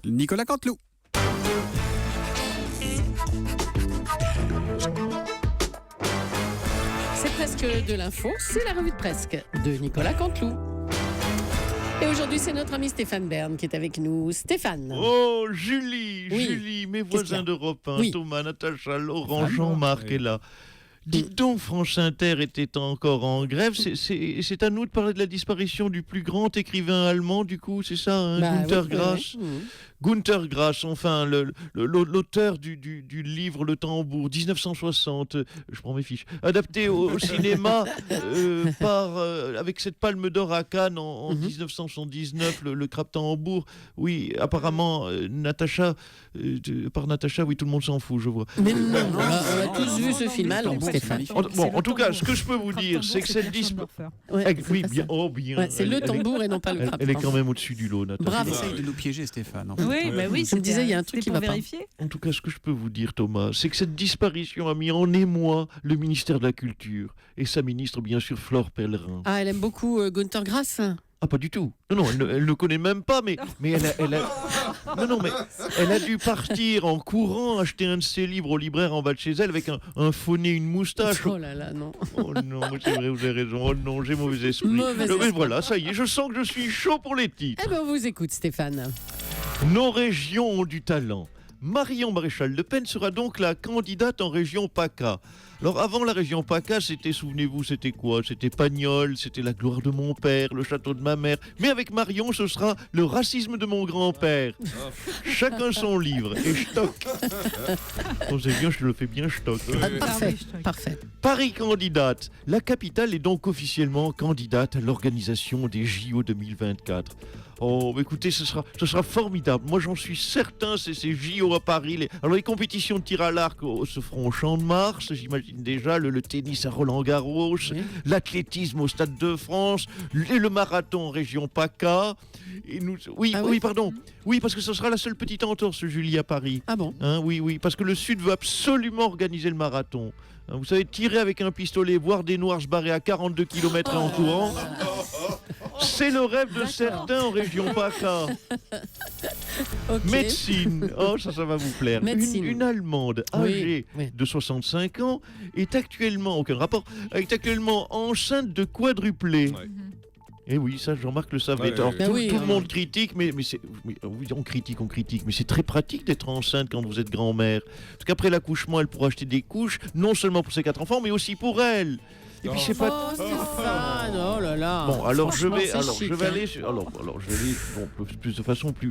Nicolas Canteloup. C'est presque de l'info, c'est la revue de presque de Nicolas Canteloup. Et aujourd'hui, c'est notre ami Stéphane Bern qui est avec nous. Stéphane. Oh, Julie, Oui. Julie, mes Qu'est-ce qu'il y voisins a d'Europe 1, Oui. Thomas, Natacha, Laurent, Jean-Marc est là. Dites donc, France Inter était encore en grève. C'est à nous de parler de la disparition du plus grand écrivain allemand, du coup, c'est ça, hein, Günter Grass. Günter Grass, enfin, l'auteur du livre Le Tambour, 1960, je prends mes fiches, adapté au cinéma avec cette palme d'or à Cannes en 1979, le Crabe Tambour. Oui, apparemment, Natacha, par Natacha, oui, tout le monde s'en fout, je vois. Mais non, on a tous vu ce film alors, Stéphane. En tout cas, ce que je peux vous dire, c'est que cette disparition... Ouais, Oui, c'est bien, ça. oh, bien. Ouais, c'est le tambour et non pas le crabe. Elle est quand même au-dessus du lot, Natacha. Bravo. Essaye de nous piéger, Stéphane. En fait. Oui, bah oui, Je me disais, il y a un truc qui va pas. vérifier. En tout cas, ce que je peux vous dire, Thomas, c'est que cette disparition a mis en émoi le ministère de la Culture et sa ministre, bien sûr, Flore Pellerin. Ah, elle aime beaucoup Günter Grass. Ah, pas du tout. Non, elle ne connaît même pas, mais elle a dû partir en courant acheter un de ses livres au libraire en bas de chez elle avec un faux nez, une moustache. Oh là là, non. Oh non, c'est vrai, vous avez raison. Oh non, j'ai mauvais esprit. Mauvais Non, mais esprit. voilà, ça y est, je sens que je suis chaud pour les titres. Eh bien, on vous écoute, Stéphane. Nos régions ont du talent. Marion Maréchal Le Pen sera donc la candidate en région PACA. Alors avant la région PACA, souvenez-vous, c'était quoi? C'était Pagnol, c'était la gloire de mon père, le château de ma mère. Mais avec Marion, ce sera le racisme de mon grand-père. Chacun son livre. Et stock. Oh, c'est bien, je le fais bien stock. Ah, parfait, parfait. Paris candidate. La capitale est donc officiellement candidate à l'organisation des JO 2024. Oh, écoutez, ce sera formidable. Moi, j'en suis certain, c'est ces JO à Paris. Alors, les compétitions de tir à l'arc se feront au Champ de Mars, j'imagine déjà, le tennis à Roland-Garros, l'athlétisme au Stade de France, le marathon en région PACA. Et oui, pardon. Oui, parce que ce sera la seule petite entorse, Julie, à Paris. Ah bon? Hein, oui, parce que le Sud veut absolument organiser le marathon. Hein, vous savez, tirer avec un pistolet, voir des noirs se barrer à 42 km en courant, c'est le rêve de certains en région PACA. Ok. Médecine, oh ça va vous plaire. Médecine. Une Allemande âgée de 65 ans est actuellement, aucun rapport, est actuellement enceinte de quadruplé. Et oui, ça, Jean-Marc le savait. Alors, tout le monde critique, mais oui, on critique, mais c'est très pratique d'être enceinte quand vous êtes grand-mère. Parce qu'après l'accouchement, elle pourra acheter des couches, non seulement pour ses 4 enfants, mais aussi pour elle. Et puis c'est pas. Oh Stéphane, oh là là. Bon, alors je vais aller de façon plus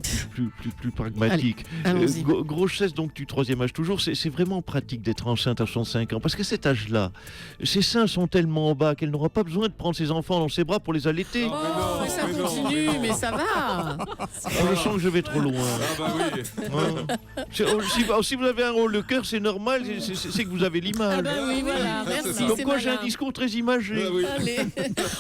pragmatique. Allons-y. Grossesse donc du 3e âge toujours, c'est vraiment pratique d'être enceinte à 65 ans parce qu'à cet âge-là, ses seins sont tellement bas qu'elle n'aura pas besoin de prendre ses enfants dans ses bras pour les allaiter. Oh, ça continue, mais ça va. Je sens que je vais trop loin. Si vous avez un rôle de cœur, c'est normal, c'est que vous avez l'image. Ah bah oui, voilà, merci. Donc c'est moi j'ai un malin. discours très imagé. Allez,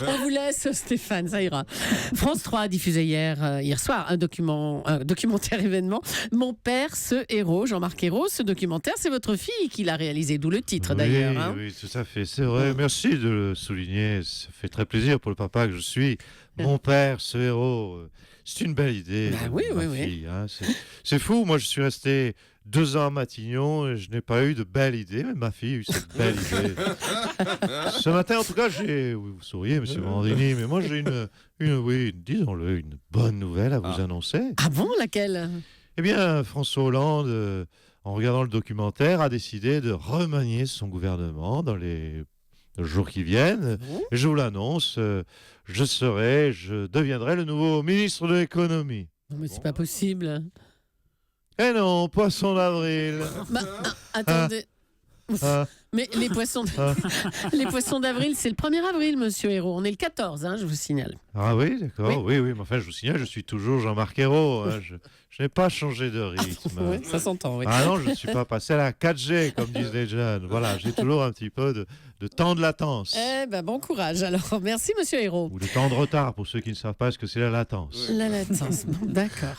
on vous laisse, Stéphane, ça ira. France 3 a diffusé hier soir un documentaire événement. Mon père, ce héros, Jean-Marc Ayrault. Ce documentaire, c'est votre fille qui l'a réalisé, d'où le titre d'ailleurs. Hein. Oui, tout à fait, c'est vrai. Merci de le souligner. Ça fait très plaisir pour le papa que je suis. Mon père, ce héros, c'est une belle idée. Oui. Fille, hein. C'est fou, moi je suis resté 2 ans à Matignon et je n'ai pas eu de belle idée, mais ma fille a eu cette belle idée. Ce matin, en tout cas, vous souriez, monsieur Mandini, mais moi j'ai disons-le, une bonne nouvelle à vous annoncer. Ah bon, laquelle? Eh bien, François Hollande, en regardant le documentaire, a décidé de remanier son gouvernement dans les jours qui viennent. Et je vous l'annonce, je deviendrai le nouveau ministre de l'économie. Non, mais c'est pas possible. Eh non, poisson d'avril. Attendez. Mais les poissons d'avril, c'est le 1er avril, monsieur Ayrault. On est le 14, je vous signale. Ah oui, d'accord. Oui, mais enfin, je vous signale, je suis toujours Jean-Marc Ayrault. Je n'ai pas changé de rythme. Oui, ça s'entend, oui. Ah non, je ne suis pas passé à la 4G, comme disent les jeunes. Voilà, j'ai toujours un petit peu de temps de latence. Eh ben, bon courage. Alors, merci, monsieur Ayrault. Ou de temps de retard, pour ceux qui ne savent pas ce que c'est la latence. La latence, bon, d'accord.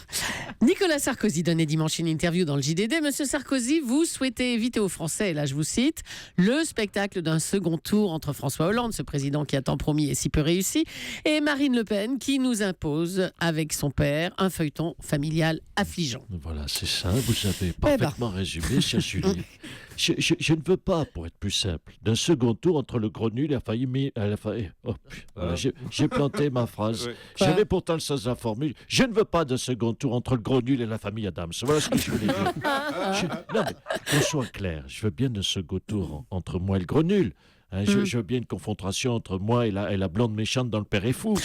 Nicolas Sarkozy donnait dimanche une interview dans le JDD. Monsieur Sarkozy, vous souhaitez éviter aux Français, et là je vous cite, le spectacle d'un second tour entre François Hollande, ce président qui a tant promis et si peu réussi, et Marine Le Pen qui nous impose, avec son père, un feuilleton familial affligeant. Voilà, c'est ça, vous avez parfaitement résumé, chère Julie. Je ne veux pas, pour être plus simple, d'un second tour entre le gros nul et la famille... Voilà, j'ai planté ma phrase. J'avais pourtant le sens de la formule. Je ne veux pas d'un second tour entre le gros nul et la famille Adams. Voilà ce que je voulais dire. Non, mais qu'on soit clair, je veux bien d'un second tour entre moi et le gros nul. Hein, je veux bien une confrontation entre moi et la blonde méchante dans Le Père est fou.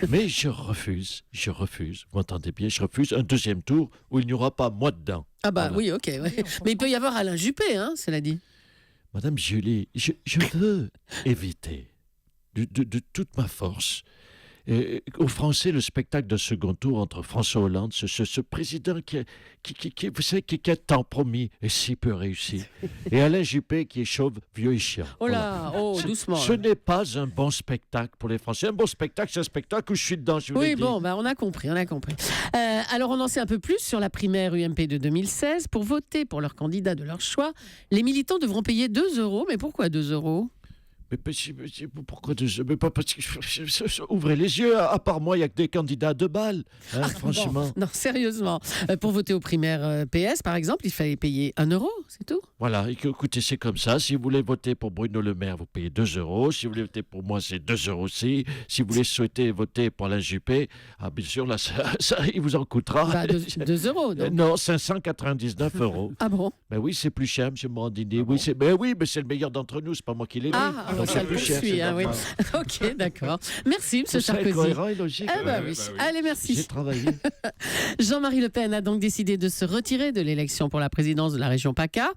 Mais je refuse. Vous m'entendez bien, je refuse un deuxième tour où il n'y aura pas moi dedans. Ah bah Voilà. oui, ok. Ouais. Mais il peut y avoir Alain Juppé, hein, cela dit. Madame Julie, je veux éviter de toute ma force aux Français le spectacle d'un second tour entre François Hollande, ce président vous savez, qui a tant promis et si peu réussi, et Alain Juppé qui est chauve, vieux et chiant. Oh là, doucement. Ce n'est pas un bon spectacle pour les Français. Un bon spectacle, c'est un spectacle où je suis dedans, je vous l'ai dit. Bon, on a compris. Alors, on en sait un peu plus sur la primaire UMP de 2016. Pour voter pour leur candidat de leur choix, les militants devront payer 2 €. Mais pourquoi 2 €? Mais pourquoi mais pas parce que ouvrez les yeux, à part moi, il n'y a que des candidats à 2 balles. Hein, franchement. Bon, non, sérieusement. Pour voter aux primaires PS, par exemple, il fallait payer 1 €, c'est tout. Voilà, écoutez, c'est comme ça. Si vous voulez voter pour Bruno Le Maire, vous payez 2 €. Si vous voulez voter pour moi, c'est 2 € aussi. Si vous voulez souhaiter voter pour Alain Juppé, bien sûr, là, ça, il vous en coûtera. 2 €, donc. Non, 599 €. Ah bon? Ben oui, c'est plus cher, M. Morandini. Oui, mais c'est le meilleur d'entre nous, c'est pas moi qui l'ai dit. Donc ça le poursuit, hein, oui. Ok, d'accord. Merci, M. Sarkozy. Cohérent et logique. Ah bah oui. Allez, merci. J'ai travaillé. Jean-Marie Le Pen a donc décidé de se retirer de l'élection pour la présidence de la région PACA.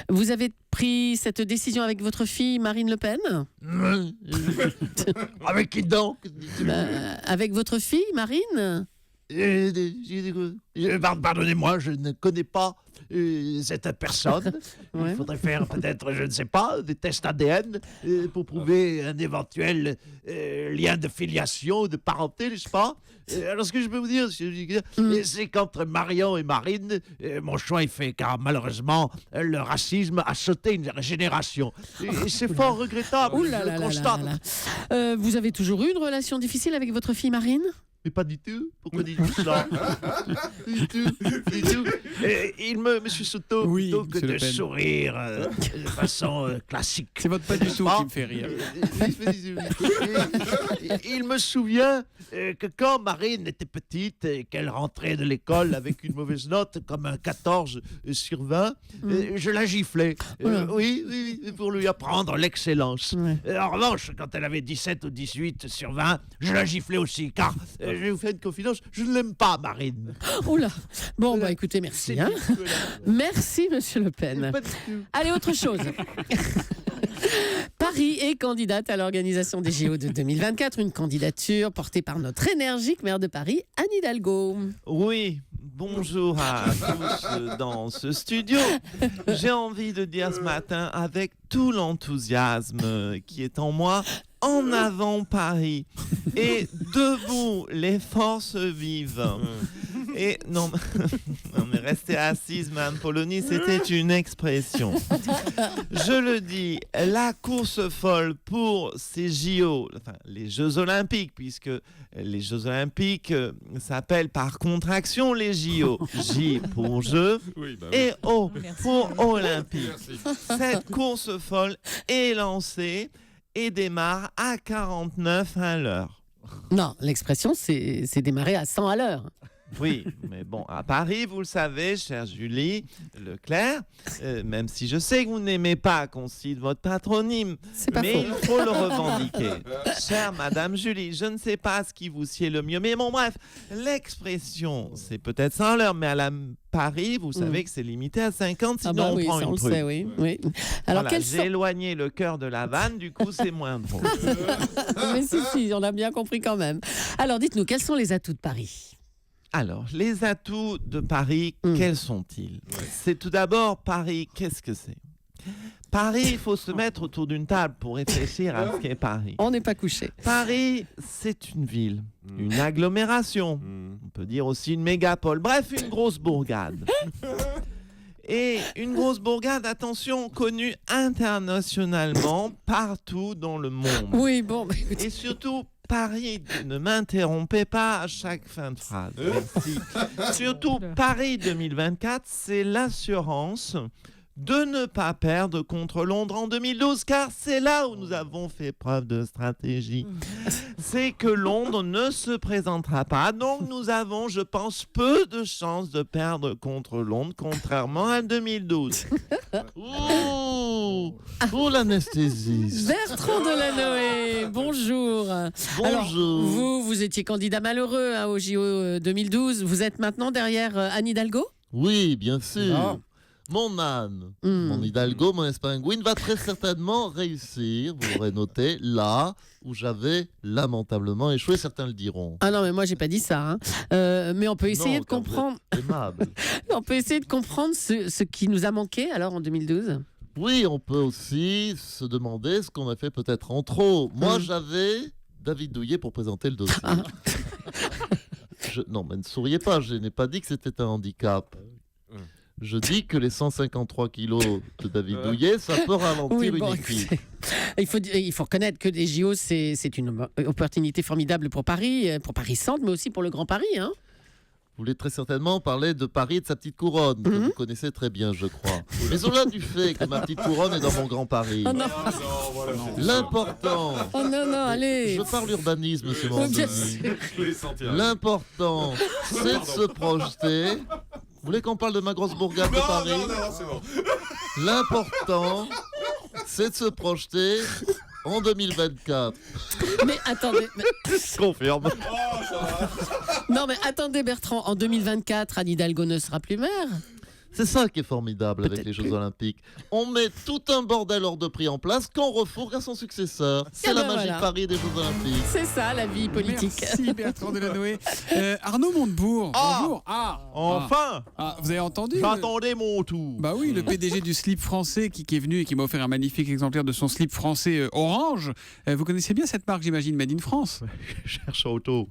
Vous avez pris cette décision avec votre fille Marine Le Pen? Avec qui donc? Avec votre fille Marine? Pardonnez-moi, je ne connais pas cette personne. Ouais. Il faudrait faire peut-être, je ne sais pas, des tests ADN pour prouver un éventuel lien de filiation, de parenté, n'est-ce pas? Alors ce que je peux vous dire, c'est qu'entre Marion et Marine, mon choix est fait, car malheureusement, le racisme a sauté une génération. Et c'est fort regrettable, je le constate. Vous avez toujours eu une relation difficile avec votre fille Marine? Mais pas du tout. Pourquoi dites-vous ça? Du tout. Monsieur Soto, Oui, plutôt que monsieur de Le Pen. sourire de façon classique. C'est votre pas du tout qui me fait rire. Il me souvient que quand Marine était petite et qu'elle rentrait de l'école avec une mauvaise note, comme un 14 sur 20, je la giflais. Oui, pour lui apprendre l'excellence. Ouais. En revanche, quand elle avait 17 ou 18 sur 20, je la giflais aussi, car, je vais vous faire une confidence, je ne l'aime pas, Marine. Oula. Bon, bah écoutez, merci. Hein. Merci, Monsieur Le Pen. Pas du tout. Allez, autre chose. Paris est candidate à l'organisation des JO de 2024, une candidature portée par notre énergique maire de Paris, Anne Hidalgo. Oui, bonjour à tous dans ce studio. J'ai envie de dire ce matin, avec tout l'enthousiasme qui est en moi, en avant Paris et debout les forces vives. Et non, mais rester assise, Mme Polony, c'était une expression. Je le dis, la course folle pour ces JO, enfin les Jeux Olympiques, puisque les Jeux Olympiques s'appellent par contraction les JO. J pour Jeux et O pour Olympique. Cette course folle est lancée et démarre à 49 à l'heure. Non, l'expression, c'est démarrer à 100 à l'heure. Oui, mais bon, à Paris, vous le savez, chère Julie Leclerc, même si je sais que vous n'aimez pas qu'on cite votre patronyme, C'est pas mais faux. il faut le revendiquer. Chère Madame Julie, je ne sais pas ce qui vous sied le mieux, mais bon, bref, l'expression, c'est peut-être 100 à l'heure, mais à la Paris, vous savez que c'est limité à 50, sinon Ah bah on oui, prend ça on une le truc. sait, oui. Alors, Voilà, quels j'ai sont... éloigné le cœur de la vanne, du coup, c'est moins drôle. Mais si, on a bien compris quand même. Alors, dites-nous, quels sont les atouts de Paris? Alors, les atouts de Paris, quels sont-ils? C'est tout d'abord, Paris, qu'est-ce que c'est? Paris, il faut se mettre autour d'une table pour réfléchir à ce qu'est Paris. On n'est pas couché. Paris, c'est une ville, une agglomération, on peut dire aussi une mégapole, bref, une grosse bourgade. Et une grosse bourgade, attention, connue internationalement partout dans le monde. Oui, bon. Et surtout, Paris, ne m'interrompez pas à chaque fin de phrase. Merci. Surtout, Paris 2024, c'est l'assurance de ne pas perdre contre Londres en 2012, car c'est là où nous avons fait preuve de stratégie. C'est que Londres ne se présentera pas, donc nous avons, je pense, peu de chances de perdre contre Londres, contrairement à 2012. Oh, l'anesthésiste. Bertrand Delanoë, bonjour. Alors, vous étiez candidat malheureux au JO 2012. Vous êtes maintenant derrière Anne Hidalgo ? Oui, bien sûr. Non. Mon âne, mon Hidalgo, mon Espingouine va très certainement réussir, vous l'aurez noté, là où j'avais lamentablement échoué, certains le diront. Ah non, mais moi j'ai pas dit ça. Hein. Mais on peut essayer de comprendre. Aimable. On peut essayer de comprendre ce qui nous a manqué alors en 2012. Oui, on peut aussi se demander ce qu'on a fait peut-être en trop. Moi, j'avais David Douillet pour présenter le dossier. Ah. Non, mais ne souriez pas, je n'ai pas dit que c'était un handicap. Je dis que les 153 kilos de David Douillet, ça peut ralentir une équipe. Il faut reconnaître que les JO, c'est une opportunité formidable pour Paris Centre, mais aussi pour le Grand Paris. Hein. Vous voulez très certainement parler de Paris et de sa petite couronne, que vous connaissez très bien, je crois. Mais au-delà du fait que ma petite couronne est dans mon Grand Paris, Oh non, l'important... oh non, allez. Je parle urbanisme, monsieur Mandini. L'important, c'est de se projeter... Vous voulez qu'on parle de ma grosse bourgade de Paris ? Non, c'est bon. L'important, c'est de se projeter en 2024. Mais attendez. Confirme. Non, mais attendez, Bertrand. En 2024, Anne Hidalgo ne sera plus maire. C'est ça qui est formidable avec les Jeux Olympiques. On met tout un bordel hors de prix en place qu'on refourgue à son successeur. C'est la magie de Paris des Jeux Olympiques. C'est ça, la vie politique. Merci Bertrand Delanoë. Arnaud Montebourg, bonjour. Enfin Vous avez entendu J'attendais mon tour. Bah oui, le PDG du slip français qui est venu et qui m'a offert un magnifique exemplaire de son slip français orange. Vous connaissez bien cette marque, j'imagine, Made in France. Cherche auto.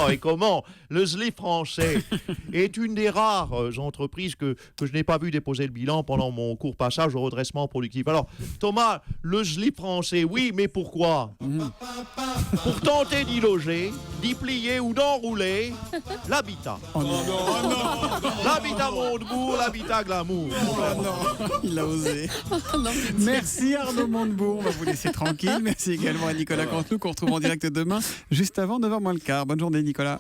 Et comment le slip français est une des rares entreprises que je n'ai pas vu déposer le bilan pendant mon court passage au redressement productif. Alors, Thomas, le slip français, oui, mais pourquoi Pour tenter d'y loger, d'y plier ou d'enrouler l'habitat. Oh non, L'habitat Montebourg, l'habitat Glamour. oh non, il a osé. Merci Arnaud Montebourg, on va vous laisser tranquille. Merci également à Nicolas Canteloup qu'on retrouve en direct demain, juste avant 9h moins le quart. Bonne journée Nicolas.